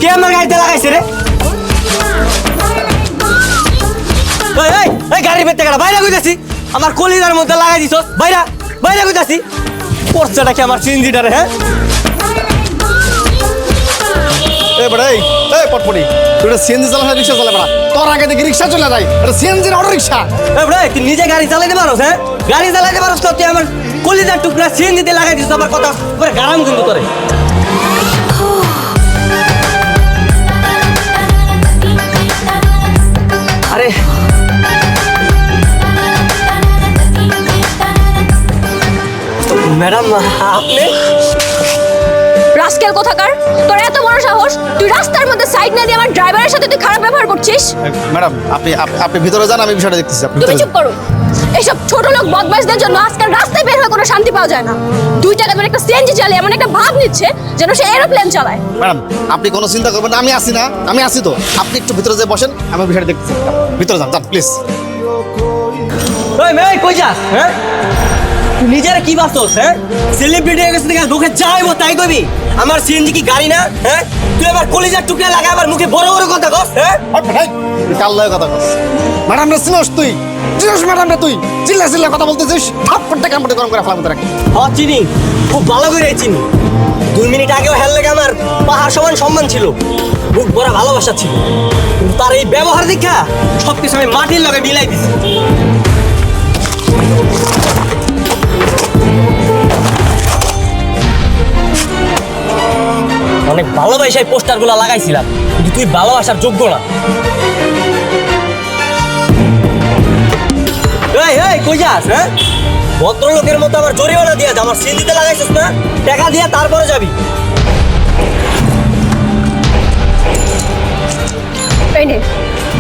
কে আমার গাড়িতে লাগাইছে রে? এই গাড়ির ভেতরে গেলা বাইরে কইতাছি, আমার কলিজার মধ্যে লাগাই দিছস, বাইরা বাইরে কইতাছি। পড়ছাটা কি আমার সিএনজিটারে? হ্যাঁ পটপটি তুই সিএনজি চালাস রিক্সা চালা বেড়া, তোর আগে দেখি রিক্সা চলে যায়, এটা সিএনজির অটো রিক্সা। তুই নিজে গাড়ি চালাইতে পারোস? হ্যাঁ গাড়ি চালাইতে পারোস তো? তুই আমার কলিজার টুকরা সিএনজিতে লাগাই দিছস, আমার কথা পরে গারাম কিন্তু তোরে। আরে ম্যাডাম আপনি? রাস্কেল কোথাকার, তোর এত বড় সাহস, তুই রাস্তার মধ্যে সাইড না দিয়ে আমার ড্রাইভারের সাথে তুই খারাপ ব্যবহার করছিস। ম্যাডাম আপনি ভিতরে যান, আমি বিষয়টা দেখতেছি। আপনি তুমি চুপ করো। এইসব ছোট লোক বদমাইশদের জন্য আজকাল রাস্তায় বের হয়ে কোনো শান্তি পাওয়া যায় না। 2 টাকা ধরে একটা সিএনজি চালিয়ে এমন একটা ভাব নিচ্ছে যেন সে এরোপ্লেন চালায়। ম্যাডাম আপনি কোনো চিন্তা করবেন না, আমি আসি না, আমি আসি তো। আপনি একটু ভিতরে যেয়ে বসেন, আমি বিষয়টা দেখতেছি। ভিতরে যান যান প্লিজ। ওই মেয়ে কই যাস? হ্যাঁ তুই নিজেরা কি ভাবছস? হ্যাঁ সেলিব্রিটি হয়ে গেছে দেখে মুখে চাইবো তাই কইবি? আমার সিএনজি কি গাড়ি না? হ্যাঁ তুই আমার কলিজার টুকরা লাগা আবার মুখে বড় বড় কথা কস। হ্যাঁ কাল লয় কথা কস। ম্যাডাম রে চিনোস তুই? চিনোস ম্যাডাম রে তুই? চিল্লা চিল্লা কথা বলতেছিস, থাপ করতে কামড়ে গরম করে ফেলাম তোরা। হ্যাঁ চিনি, খুব ভালো করে চিনি। 2 মিনিট আগেও হেল লেগে আমার পাহাড় সমান সম্মান ছিল, বুক ভরা ভালোবাসা ছিল, কিন্তু তার এই ব্যবহার দেখা সবকিছু আমি মাটির লগে মিলাই দিছি। অনেক ভালোবাসায় পোস্টারগুলো লাগাইছিলাম, কিন্তু তুই ভালোবাসার যোগ্য না। এই কই যাস? হ্যাঁ ভদ্রলোকের মতো আমার জরিমানা দিয়া যা, আমার সিএনজিতে লাগাইছিস না, টাকা দিয়া তারপরে যাবি। এই নে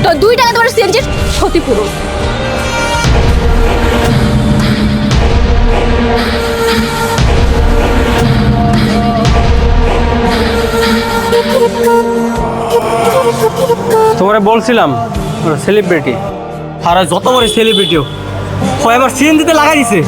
তো 2 টাকা তোমার সিএনজির ক্ষতিপূরণ। তোমরা বলছিলাম সেলিব্রিটি, আর যত বড় সেলিব্রিটিও হয় আমার সিএনজিতে লাগাই দিছে।